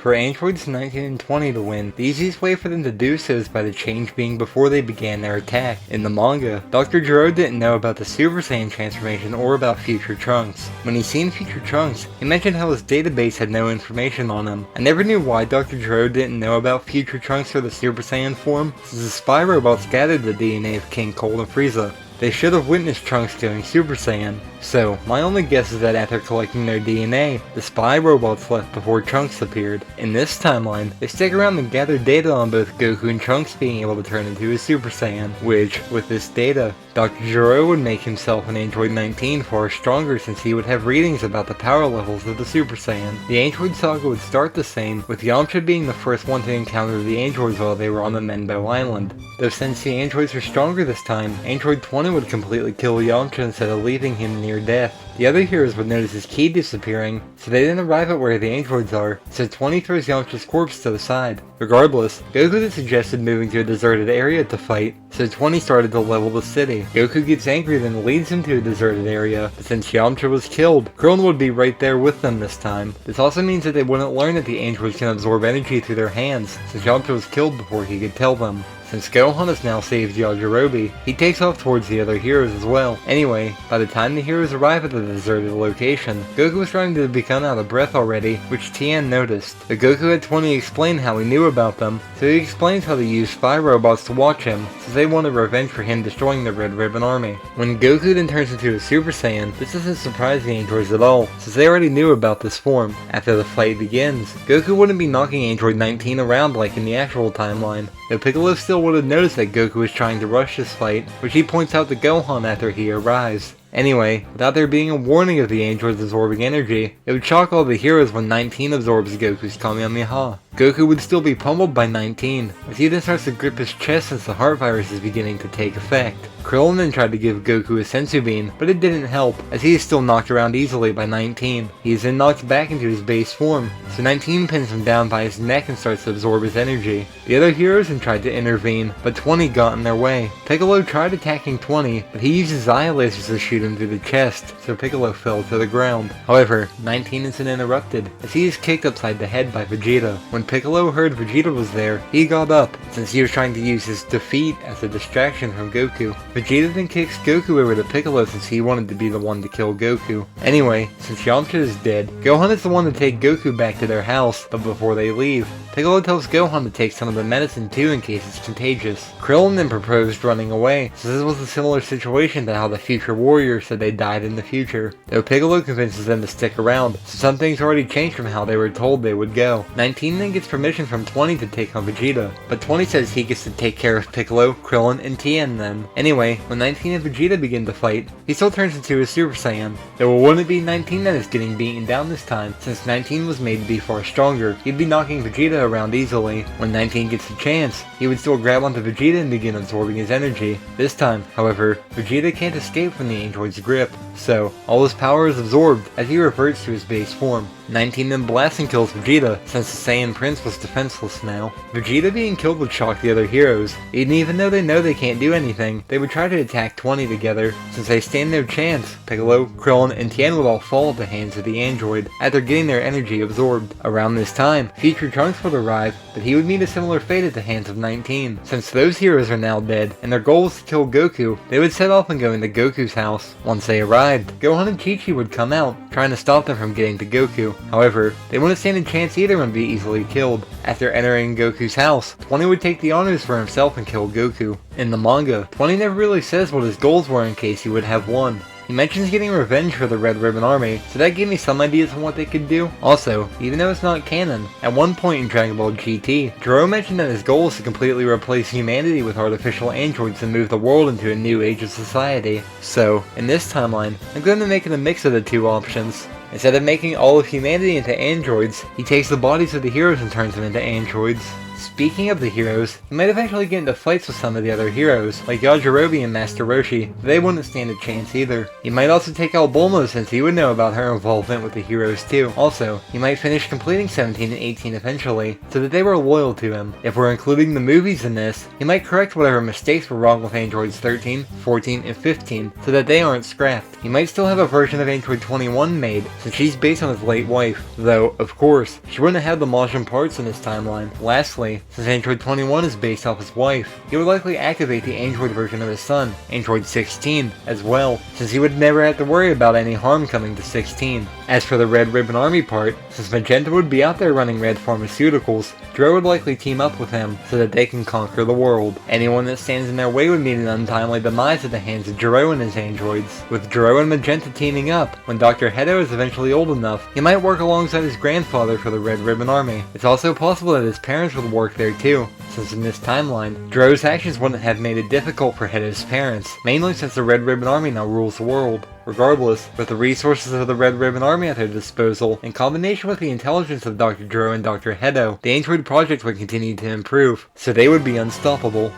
For androids 19 and 20 to win, the easiest way for them to do so is by the change being before they began their attack. In the manga, Dr. Gero didn't know about the Super Saiyan transformation or about future Trunks. When he seen future Trunks, he mentioned how his database had no information on him. I never knew why Dr. Gero didn't know about future Trunks or the Super Saiyan form, since the spy robots gathered the DNA of King Cold and Frieza. They should have witnessed Trunks going Super Saiyan. So, my only guess is that after collecting their DNA, the spy robots left before Trunks appeared. In this timeline, they stick around and gather data on both Goku and Trunks being able to turn into a Super Saiyan, which, with this data, Dr. Gero would make himself an Android 19 far stronger since he would have readings about the power levels of the Super Saiyan. The Android saga would start the same, with Yamcha being the first one to encounter the androids while they were on the Menbo Island. Though since the androids were stronger this time, Android 20 would completely kill Yamcha instead of leaving him near death. The other heroes would notice his key disappearing, so they didn't arrive at where the androids are, so 20 throws Yamcha's corpse to the side. Regardless, Goku had suggested moving to a deserted area to fight, so 20 started to level the city. Goku gets angry then leads him to a deserted area, but since Yamcha was killed, Krillin would be right there with them this time. This also means that they wouldn't learn that the androids can absorb energy through their hands, since Yamcha was killed before he could tell them. Since Gohan has now saved Yajirobe, he takes off towards the other heroes as well. Anyway, by the time the heroes arrive at the deserted location, Goku was starting to become out of breath already, which Tien noticed. But Goku had 20 explain how he knew about them, so he explains how they used spy robots to watch him, since they wanted revenge for him destroying the Red Ribbon Army. When Goku then turns into a Super Saiyan, this doesn't surprise the androids at all, since they already knew about this form. After the fight begins, Goku wouldn't be knocking Android 19 around like in the actual timeline, though Piccolo still would have noticed that Goku was trying to rush this fight, which he points out to Gohan after he arrives. Anyway, without there being a warning of the androids absorbing energy, it would shock all the heroes when 19 absorbs Goku's Kamehameha. Goku would still be pummeled by 19, as he then starts to grip his chest since the heart virus is beginning to take effect. Krillin then tried to give Goku a senzu bean, but it didn't help, as he is still knocked around easily by 19. He is then knocked back into his base form, so 19 pins him down by his neck and starts to absorb his energy. The other heroes then tried to intervene, but 20 got in their way. Piccolo tried attacking 20, but he used his eye lasers to shoot him through the chest, so Piccolo fell to the ground. However, 19 isn't interrupted, as he is kicked upside the head by Vegeta. When Piccolo heard Vegeta was there, he got up, since he was trying to use his defeat as a distraction from Goku. Vegeta then kicks Goku over to Piccolo since he wanted to be the one to kill Goku. Anyway, since Yamcha is dead, Gohan is the one to take Goku back to their house, but before they leave, Piccolo tells Gohan to take some of the medicine too in case it's contagious. Krillin then proposed running away, so this was a similar situation to how the future warriors said they died in the future, though Piccolo convinces them to stick around, so some things already changed from how they were told they would go. 19 then gets permission from 20 to take on Vegeta, but 20 says he gets to take care of Piccolo, Krillin, and Tien then. Anyway, when 19 and Vegeta begin to fight, he still turns into a Super Saiyan, though it wouldn't be 19 that is getting beaten down this time, since 19 was made to be far stronger. He'd be knocking Vegeta around easily. When 19 gets a chance, he would still grab onto Vegeta and begin absorbing his energy. This time, however, Vegeta can't escape from the android's grip, so all his power is absorbed as he reverts to his base form. 19 then blasts and kills Vegeta, since the Saiyan Prince was defenseless now. Vegeta being killed would shock the other heroes, and even though they know they can't do anything, they would try to attack 20 together. Since they stand no chance, Piccolo, Krillin, and Tien would all fall at the hands of the android, after getting their energy absorbed. Around this time, future Trunks would arrive, but he would meet a similar fate at the hands of 19. Since those heroes are now dead, and their goal was to kill Goku, they would set off and go into Goku's house. Once they arrived, Gohan and Chi-Chi would come out, trying to stop them from getting to Goku. However, they wouldn't stand a chance either and be easily killed. After entering Goku's house, 20 would take the honors for himself and kill Goku. In the manga, 20 never really says what his goals were in case he would have won. He mentions getting revenge for the Red Ribbon Army, so that gave me some ideas on what they could do. Also, even though it's not canon, at one point in Dragon Ball GT, Gero mentioned that his goal is to completely replace humanity with artificial androids and move the world into a new age of society. So, in this timeline, I'm going to make it a mix of the two options. Instead of making all of humanity into androids, he takes the bodies of the heroes and turns them into androids. Speaking of the heroes, he might eventually get into fights with some of the other heroes, like Yajirobe and Master Roshi, but they wouldn't stand a chance either. He might also take out Bulma since he would know about her involvement with the heroes too. Also, he might finish completing 17 and 18 eventually, so that they were loyal to him. If we're including the movies in this, he might correct whatever mistakes were wrong with androids 13, 14, and 15, so that they aren't scrapped. He might still have a version of Android 21 made, since she's based on his late wife, though, of course, she wouldn't have the Majin parts in his timeline. Lastly, since Android 21 is based off his wife, he would likely activate the android version of his son, Android 16, as well, since he would never have to worry about any harm coming to 16. As for the Red Ribbon Army part, since Magenta would be out there running red pharmaceuticals, Gero would likely team up with him so that they can conquer the world. Anyone that stands in their way would meet an untimely demise at the hands of Gero and his androids. With Gero and Magenta teaming up, when Dr. Hedo is eventually old enough, he might work alongside his grandfather for the Red Ribbon Army. It's also possible that his parents would work there too, since in this timeline, Gero's actions wouldn't have made it difficult for Hedo's parents, mainly since the Red Ribbon Army now rules the world. Regardless, with the resources of the Red Ribbon Army at their disposal, in combination with the intelligence of Dr. Gero and Dr. Hedo, the Android project would continue to improve, so they would be unstoppable.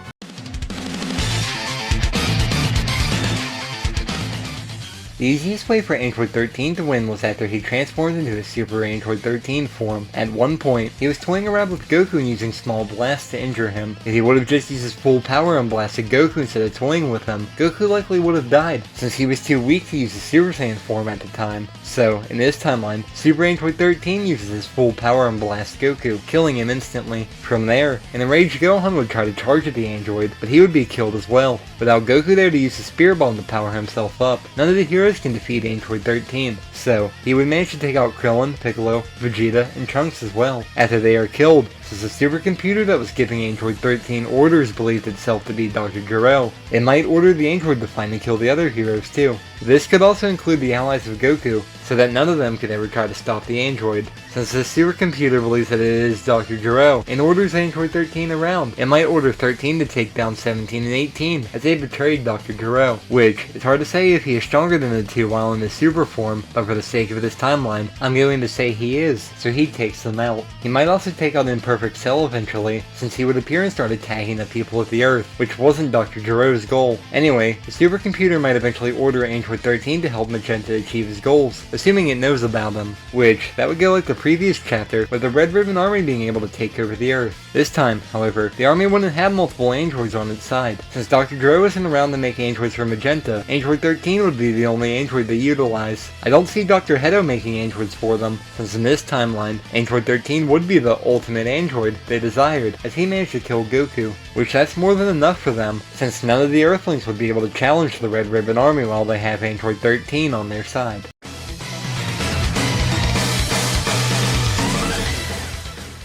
The easiest way for Android 13 to win was after he transformed into his Super Android 13 form. At one point, he was toying around with Goku and using small blasts to injure him. If he would have just used his full power and blasted Goku instead of toying with him, Goku likely would have died, since he was too weak to use the Super Saiyan form at the time. So, in this timeline, Super Android 13 uses his full power and blasts Goku, killing him instantly. From there, an enraged Gohan would try to charge at the android, but he would be killed as well. Without Goku there to use the Spear Bomb to power himself up, none of the heroes can defeat Android 13, so he would manage to take out Krillin, Piccolo, Vegeta, and Trunks as well. After they are killed, since the supercomputer that was giving Android 13 orders believed itself to be Dr. Gero, it might order the android to find and kill the other heroes too. This could also include the allies of Goku, so that none of them could ever try to stop the android. Since the supercomputer believes that it is Dr. Gero and orders Android 13 around, it might order 13 to take down 17 and 18 as they betrayed Dr. Gero, which is hard to say if he is stronger than the two while in his super form, but for the sake of this timeline, I'm going to say he is, so he takes them out. He might also take out Imperfect Cell eventually, since he would appear and start attacking the people of the Earth, which wasn't Dr. Gero's goal. Anyway, the supercomputer might eventually order Android 13 to help Magenta achieve his goals, assuming it knows about them, which, that would go like the previous chapter, with the Red Ribbon Army being able to take over the Earth. This time, however, the army wouldn't have multiple androids on its side. Since Dr. Gero isn't around to make androids for Magenta, Android 13 would be the only android they utilize. I don't see Dr. Hedo making androids for them, since in this timeline, Android 13 would be the ultimate android they desired, as he managed to kill Goku, which that's more than enough for them, since none of the Earthlings would be able to challenge the Red Ribbon Army while they have Android 13 on their side.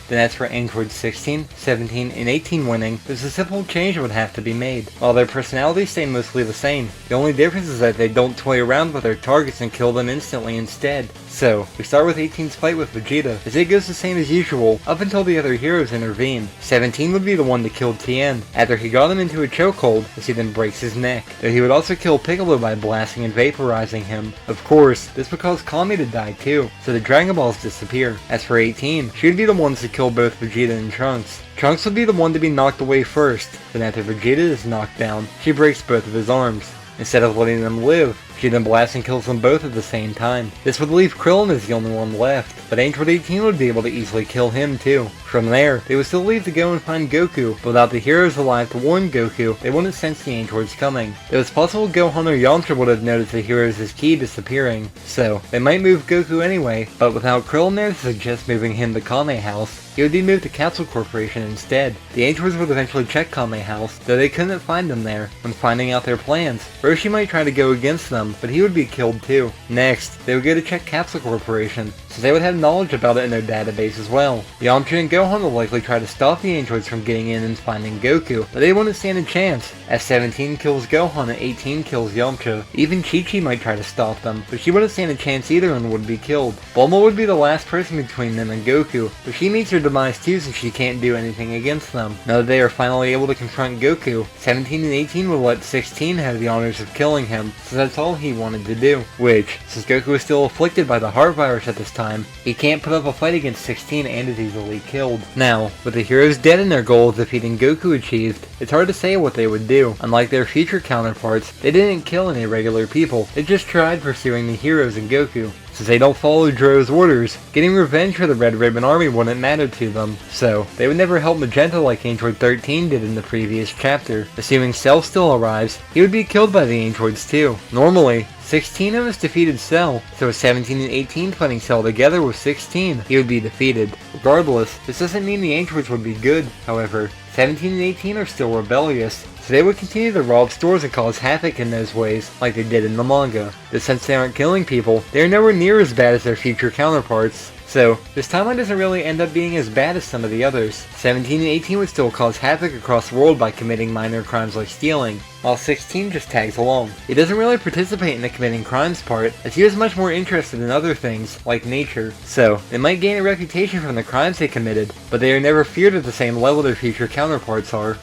Then as for Android 16, 17, and 18 winning, there's a simple change that would have to be made. While their personalities stay mostly the same, the only difference is that they don't toy around with their targets and kill them instantly instead. So, we start with 18's fight with Vegeta, as it goes the same as usual, up until the other heroes intervene. 17 would be the one to kill Tien, after he got him into a chokehold, as he then breaks his neck. Though he would also kill Piccolo by blasting and vaporizing him. Of course, this would cause Kami to die too, so the Dragon Balls disappear. As for 18, she would be the ones to kill both Vegeta and Trunks. Trunks would be the one to be knocked away first, then after Vegeta is knocked down, she breaks both of his arms. Instead of letting them live, she then blasts and kills them both at the same time. This would leave Krillin as the only one left, but Android 18 would be able to easily kill him too. From there, they would still leave to go and find Goku, but without the heroes alive to warn Goku, they wouldn't sense the androids coming. It was possible Gohan or Yamcha would have noticed the heroes' ki disappearing, so they might move Goku anyway, but without Krillin there to suggest moving him to Kame House, he would be moved to Capsule Corporation instead. The androids would eventually check Kame House, though they couldn't find him there. When finding out their plans, Roshi might try to go against them, but he would be killed too. Next, they would go to check Capsule Corporation, since they would have knowledge about it in their database as well. Yamcha and Gohan would likely try to stop the androids from getting in and finding Goku, but they wouldn't stand a chance, as 17 kills Gohan and 18 kills Yamcha. Even Chi-Chi might try to stop them, but she wouldn't stand a chance either and would be killed. Bulma would be the last person between them and Goku, but she meets her demise too since she can't do anything against them. Now that they are finally able to confront Goku, 17 and 18 will let 16 have the honors of killing him, since that's all he wanted to do, which, since Goku was still afflicted by the heart virus at this time, he can't put up a fight against 16 and is easily killed. Now, with the heroes dead and their goal of defeating Goku achieved, it's hard to say what they would do. Unlike their future counterparts, they didn't kill any regular people, they just tried pursuing the heroes and Goku. Since they don't follow Gero's orders, getting revenge for the Red Ribbon Army wouldn't matter to them, so they would never help Magenta like Android 13 did in the previous chapter. Assuming Cell still arrives, he would be killed by the androids too. Normally, 16 of us defeated Cell, so with 17 and 18 putting Cell together with 16, he would be defeated. Regardless, this doesn't mean the androids would be good, however. 17 and 18 are still rebellious, so they would continue to rob stores and cause havoc in those ways, like they did in the manga. But since they aren't killing people, they are nowhere near as bad as their future counterparts. So, this timeline doesn't really end up being as bad as some of the others. 17 and 18 would still cause havoc across the world by committing minor crimes like stealing, while 16 just tags along. He doesn't really participate in the committing crimes part, as he was much more interested in other things, like nature. So, they might gain a reputation from the crimes they committed, but they are never feared at the same level their future counterparts are.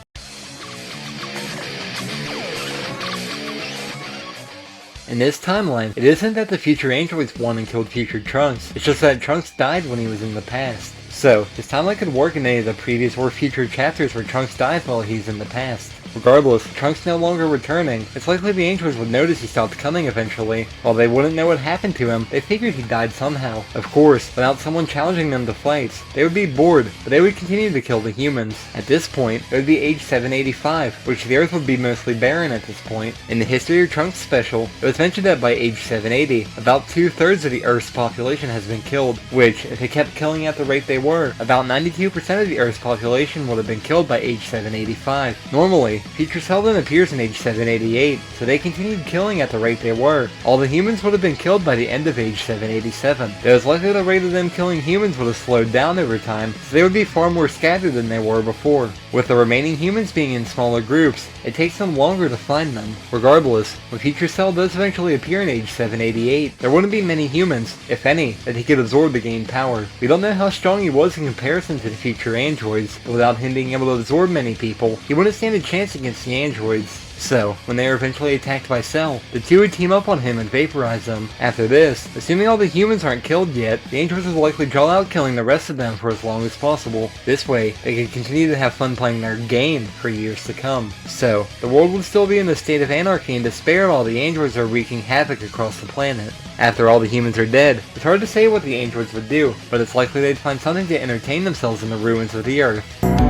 In this timeline, it isn't that the future androids won and killed future Trunks, it's just that Trunks died when he was in the past. So, this timeline could work in any of the previous or future chapters where Trunks died while he's in the past. Regardless, Trunks no longer returning, it's likely the androids would notice he stopped coming eventually. While they wouldn't know what happened to him, they figured he died somehow. Of course, without someone challenging them to fights. They would be bored, but they would continue to kill the humans. At this point, it would be age 785, which the Earth would be mostly barren at this point. In the History of Trunks special, it was mentioned that by age 780, about 2/3 of the Earth's population has been killed, which, if they kept killing at the rate they were, about 92% of the Earth's population would have been killed by age 785. Normally, future Cell then appears in age 788, so they continued killing at the rate they were. All the humans would have been killed by the end of age 787. It was likely the rate of them killing humans would have slowed down over time, so they would be far more scattered than they were before. With the remaining humans being in smaller groups, it takes them longer to find them. Regardless, when future Cell does eventually appear in age 788, there wouldn't be many humans, if any, that he could absorb to gain power. We don't know how strong he was in comparison to the future androids, but without him being able to absorb many people, he wouldn't stand a chance against the androids. So, when they are eventually attacked by Cell, the two would team up on him and vaporize them. After this, assuming all the humans aren't killed yet, the androids would likely draw out killing the rest of them for as long as possible. This way, they could continue to have fun playing their game for years to come. So, the world would still be in a state of anarchy and despair while the androids are wreaking havoc across the planet. After all the humans are dead, it's hard to say what the androids would do, but it's likely they'd find something to entertain themselves in the ruins of the Earth.